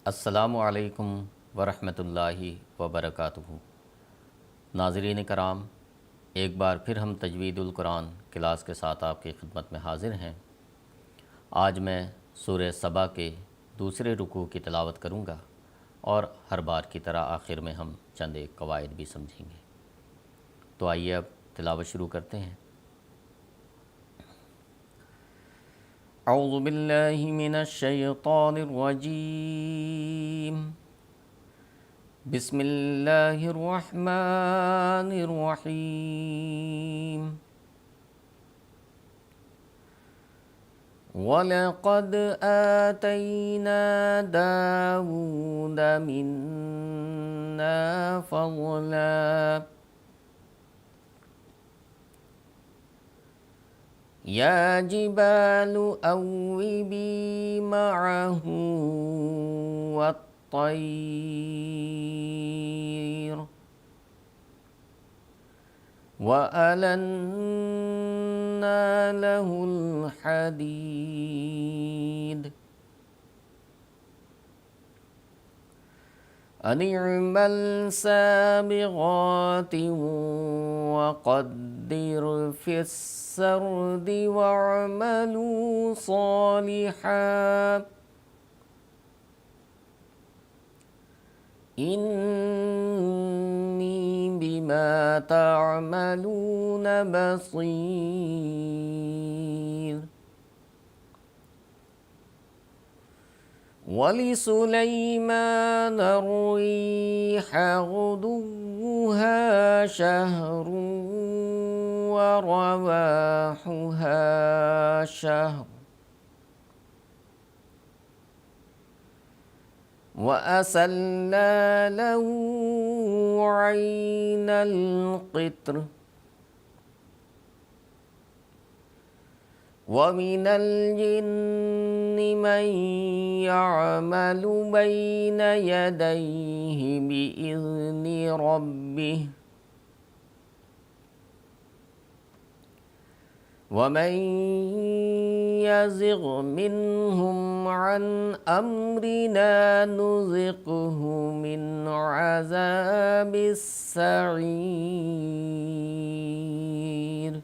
السلام علیکم ورحمۃ اللہ وبرکاتہ۔ ناظرین کرام، ایک بار پھر ہم تجوید القرآن کلاس کے ساتھ آپ کی خدمت میں حاضر ہیں۔ آج میں سورہ سبا کے دوسرے رکوع کی تلاوت کروں گا اور ہر بار کی طرح آخر میں ہم چند ایک قواعد بھی سمجھیں گے۔ تو آئیے اب تلاوت شروع کرتے ہیں۔ اعوذ باللہ من الشیطان الرجیم، بسم اللہ الرحمن الرحیم۔ وَلَقَدْ آتَيْنَا دَاوُودَ مِنَّا فَضْلًا يَا جِبَالُ أَوِّبِي مَعَهُ وَالطَّيْرَ وَأَلَنَّا لَهُ الْحَدِيدَ أَنِ اعْمَلْ سَابِغَاتٍ وَقَدِّرْ فِي السَّرْدِ وَاعْمَلُوا صَالِحًا إِنِّي بِمَا تَعْمَلُونَ بَصِيرٌ۔ وَلِسُلَيْمَانَ الرِّيحَ غُدُوُّهَا شَهْرٌ وَرَوَاحُهَا شَهْرٌ وَأَسَلْنَا لَهُ عَيْنَ الْقِطْرِ وَمِنَ الْجِنِّ مَن يَعْمَلُ بَيْنَ يَدَيْهِ بِإِذْنِ رَبِّهِ وَمَن يَزِغْ مِنْهُمْ عَنْ أَمْرِنَا نُذِقْهُ مِنْ عَذَابِ السَّعِيرِ۔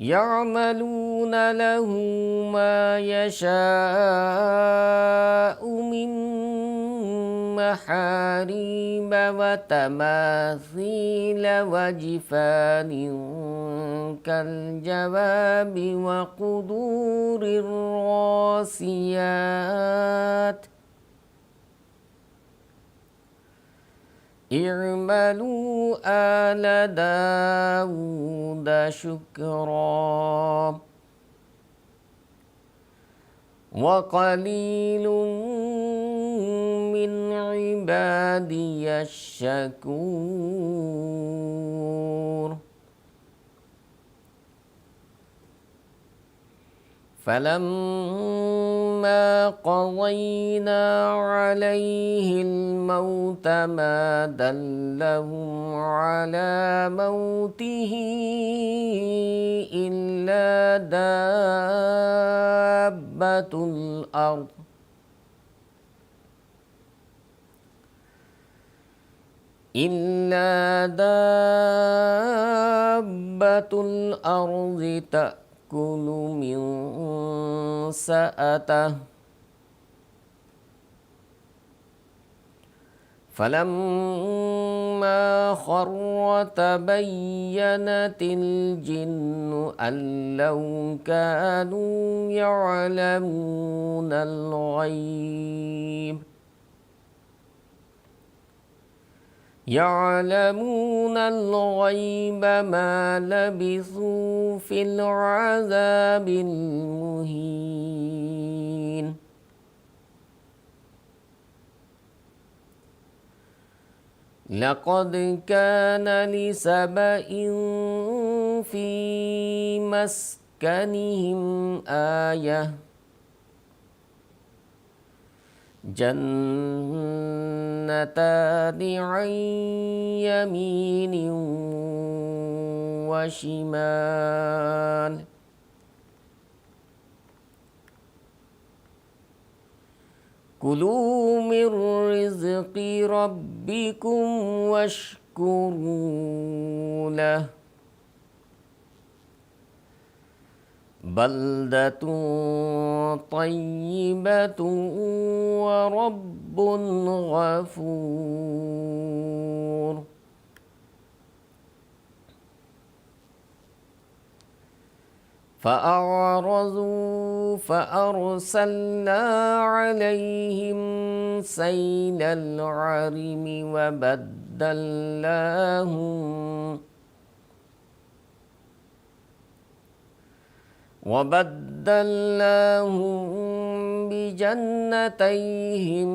يَعْمَلُونَ لَهُ مَا يَشَاءُ مِن مَّحَارِيبَ وَتَمَاثِيلَ وَجِفَانٍ كَالْجَوَابِ وَقُدُورٍ الرَّاسِيَاتِ اعْمَلُوا آلَ دَاوُودَ شُكْرًا وَقَلِيلٌ مِّنْ عِبَادِيَ الشَّكُورُ۔ فَلَمَّا قَضَيْنَا عَلَيْهِ الْمَوْتَ مَا دَلَّهُمْ عَلَى مَوْتِهِ إِلَّا دَابَّةُ الْأَرْضِ تَأْكُلُ مِنْ سَأَتَهُ فَلَمَّا خَرَّ تَبَيَّنَتِ الْجِنُّ أَن لَّوْ كَانُوا يَعْلَمُونَ الْغَيْبَ مَا لَبِثُوا فِي الْعَذَابِ الْمُهِينِ۔ لَقَدْ كَانَ لِسَبَإٍ فِي مَسْكَنِهِمْ آيَةٌ جنتان عن يمين وشمال کلوا من رزق ربکم واشکروا لہ بلدۃ طیبۃ ورب غفور۔ فأعرضوا فأرسلنا عليهم سيل العرم وبدلناهم بجنتيهم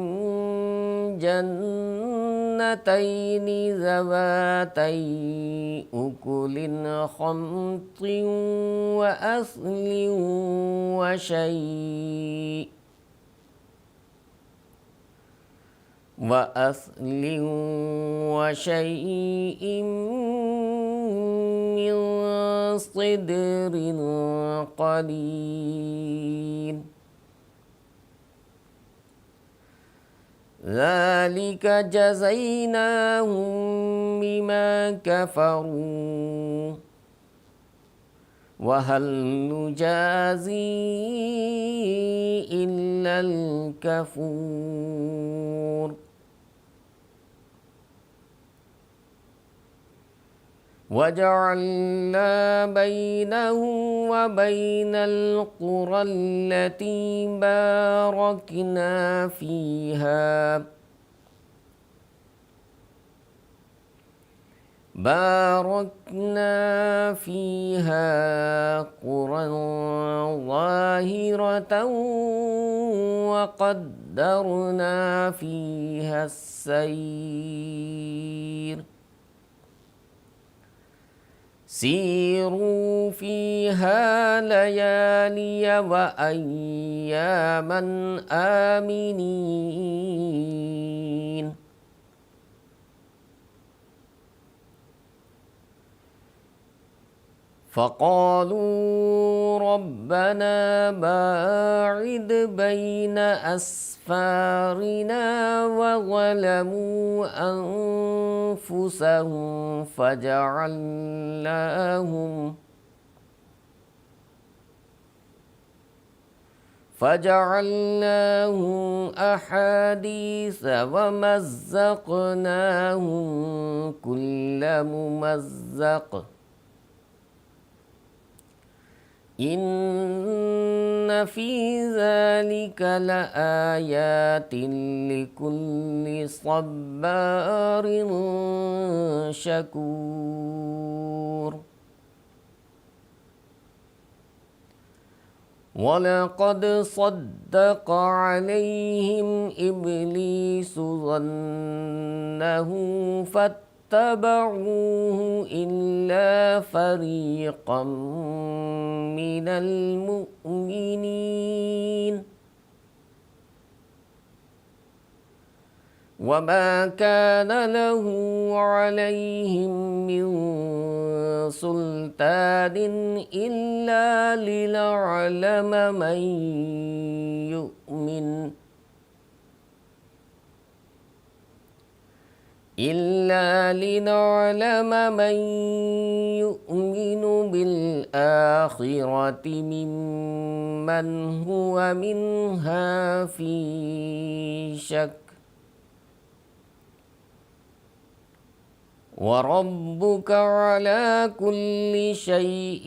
جنتين ذواتي أكل خمط وأصل وشيء من صدر قليل، ذلك جزيناهم بما كفروا وهل نجازي إلا الكفور۔ وجعلنا بينهم وبين القرى التي باركنا فيها قرى ظاهرة وقدرنا فيها السير، سيروا فيها ليالي وأياما آمنين۔ فقالوا ربنا باعد بين أسفارنا وظلموا أنفسهم فجعلناهم أحاديث ومزقناهم كل ممزق، إن في ذلك لآيات لكل صبار شكور۔ وَلَقَدْ صَدَّقَ عَلَيْهِمْ إِبْلِيسُ ظَنَّهُ فَاتَّبَعُوهُ إِلَّا فَرِيقًا مِّنَ الْمُؤْمِنِينَ، وَمَا كَانَ لَهُ عَلَيْهِمْ مِنْ سُلْطَانٍ إِلَّا لِنَعْلَمَ مَنْ يُؤْمِنُ بِالْآخِرَةِ مِمَّنْ هُوَ مِنْهَا فِي شَكٍّ، وَرَبُّكَ عَلَى كُلِّ شَيْءٍ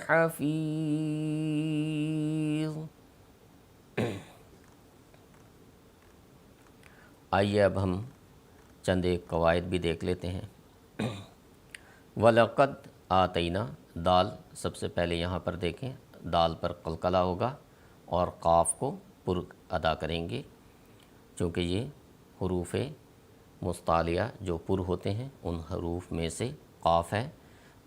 حَفِيظٌ۔ آئیے اب ہم چند ایک قواعد بھی دیکھ لیتے ہیں۔ وَلَقَدْ آتَيْنَا، دال سب سے پہلے یہاں پر دیکھیں، دال پر قلقلہ ہوگا اور قاف کو پر ادا کریں گے، چونکہ یہ حروف مستعلیہ جو پر ہوتے ہیں ان حروف میں سے قاف ہے،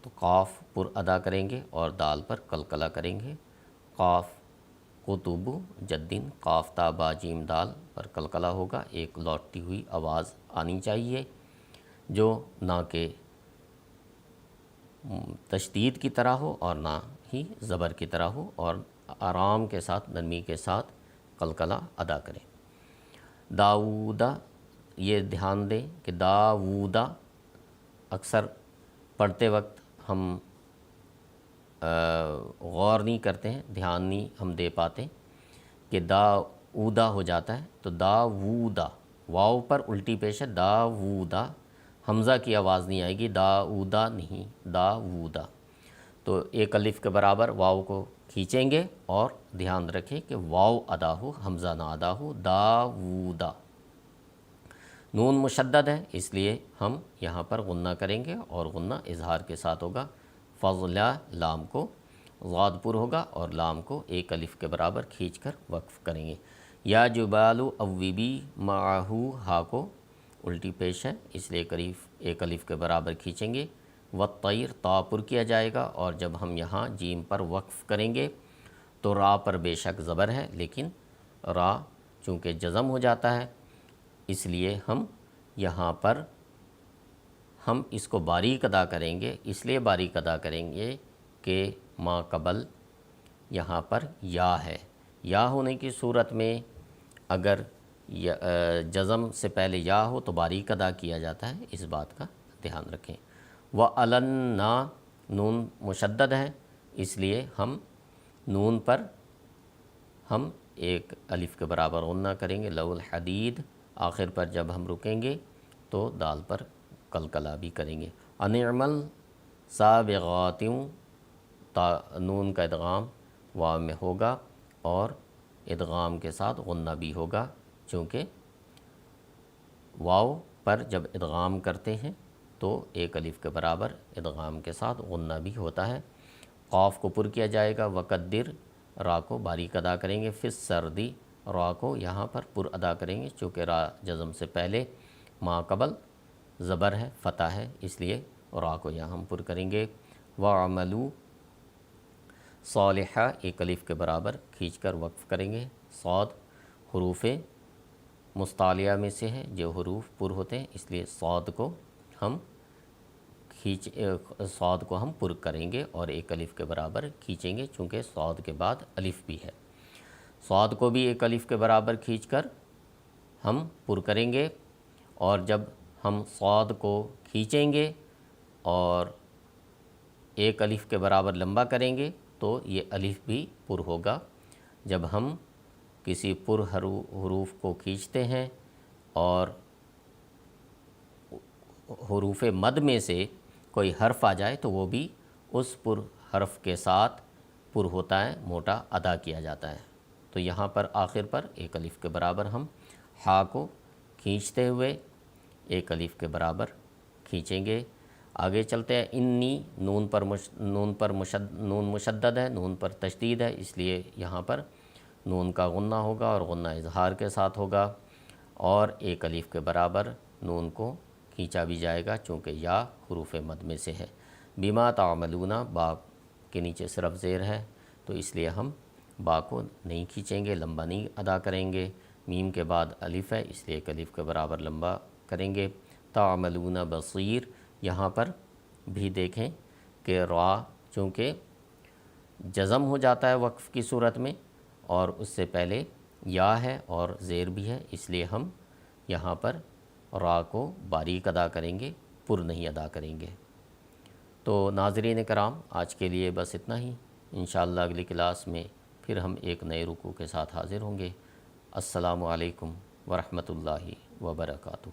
تو قاف پر ادا کریں گے اور دال پر قلقلہ کریں گے۔ قاف قطب جدن، قاف تا با جیم دال پر قلقلہ ہوگا، ایک لوٹتی ہوئی آواز آنی چاہیے جو نہ کہ تشدید کی طرح ہو اور نہ ہی زبر کی طرح ہو، اور آرام کے ساتھ، نرمی کے ساتھ قلقلہ ادا کریں۔ داؤدا، یہ دھیان دیں کہ داؤدا اکثر پڑھتے وقت ہم غور نہیں کرتے ہیں، دھیان نہیں ہم دے پاتے کہ داؤدا ہو جاتا ہے، تو داوودا واو پر الٹی پیش ہے، داوودا حمزہ کی آواز نہیں آئے گی، داؤدا نہیں، داوودا۔ تو ایک الف کے برابر واو کو کھینچیں گے اور دھیان رکھیں کہ واو ادا ہو، حمزہ نہ ادا ہو، داوودا۔ نون مشدد ہے اس لیے ہم یہاں پر غنہ کریں گے اور غنہ اظہار کے ساتھ ہوگا، فضلا لام کو ضاد پر ہوگا اور لام کو ایک الف کے برابر کھینچ کر وقف کریں گے۔ یا جبالو اوبی معہو، ہا کو الٹی پیش ہے اس لیے قریب ایک الف کے برابر کھینچیں گے، والطیر تا پر کیا جائے گا، اور جب ہم یہاں جیم پر وقف کریں گے تو را پر بے شک زبر ہے، لیکن را چونکہ جزم ہو جاتا ہے اس لیے ہم یہاں پر ہم اس کو باریک ادا کریں گے، اس لیے باریک ادا کریں گے کہ ما قبل یہاں پر یا ہے، یا ہونے کی صورت میں اگر جزم سے پہلے یا ہو تو باریک ادا کیا جاتا ہے، اس بات کا دھیان رکھیں۔ وَأَلَنَّا نون مشدد ہے اس لیے ہم نون پر ہم ایک الف کے برابر غنہ کریں گے، لو الحدید آخر پر جب ہم رکیں گے تو دال پر قلقلہ بھی کریں گے۔ انعمل سابغاتوں، تا نون کا ادغام واو میں ہوگا اور ادغام کے ساتھ غنہ بھی ہوگا، چونکہ واو پر جب ادغام کرتے ہیں تو ایک الف کے برابر ادغام کے ساتھ غنہ بھی ہوتا ہے۔ قاف کو پر کیا جائے گا، وقدر را کو باریک ادا کریں گے، فی السردی را کو یہاں پر پر ادا کریں گے، چونکہ را جزم سے پہلے ما قبل زبر ہے، فتح ہے، اس لیے را کو یہاں ہم پر کریں گے۔ وَعَمَلُوا صالحہ ایک الف کے برابر کھینچ کر وقف کریں گے، صاد حروف مستعلیہ میں سے ہے، جو حروف پر ہوتے ہیں اس لیے صاد کو ہم پر کریں گے اور ایک الف کے برابر کھینچیں گے، چونکہ صاد کے بعد الف بھی ہے، صاد کو بھی ایک الف کے برابر کھینچ کر ہم پر کریں گے، اور جب ہم صاد کو کھینچیں گے اور ایک الف کے برابر لمبا کریں گے تو یہ الف بھی پر ہوگا۔ جب ہم کسی پر حروف کو کھینچتے ہیں اور حروف مد میں سے کوئی حرف آ جائے تو وہ بھی اس پر حرف کے ساتھ پر ہوتا ہے، موٹا ادا کیا جاتا ہے۔ تو یہاں پر آخر پر ایک الف کے برابر ہم ہا کو کھینچتے ہوئے ایک الف کے برابر کھینچیں گے۔ آگے چلتے ہیں، انی نون مشدد ہے، نون پر تشدید ہے، اس لیے یہاں پر نون کا غنہ ہوگا اور غنہ اظہار کے ساتھ ہوگا، اور ایک الف کے برابر نون کو کھینچا بھی جائے گا چونکہ یا حروف مد میں سے ہے۔ بما تعملون با کے نیچے صرف زیر ہے تو اس لیے ہم با کو نہیں کھینچیں گے، لمبا نہیں ادا کریں گے۔ میم کے بعد الف ہے اس لیے ایک الف کے برابر لمبا کریں گے۔ تعملون بصیر، یہاں پر بھی دیکھیں کہ را چونکہ جزم ہو جاتا ہے وقف کی صورت میں اور اس سے پہلے یا ہے اور زیر بھی ہے، اس لیے ہم یہاں پر را کو باریک ادا کریں گے، پر نہیں ادا کریں گے۔ تو ناظرین کرام آج کے لیے بس اتنا ہی، انشاءاللہ اگلی کلاس میں پھر ہم ایک نئے رکوع کے ساتھ حاضر ہوں گے۔ السلام علیکم ورحمۃ اللہ وبرکاتہ۔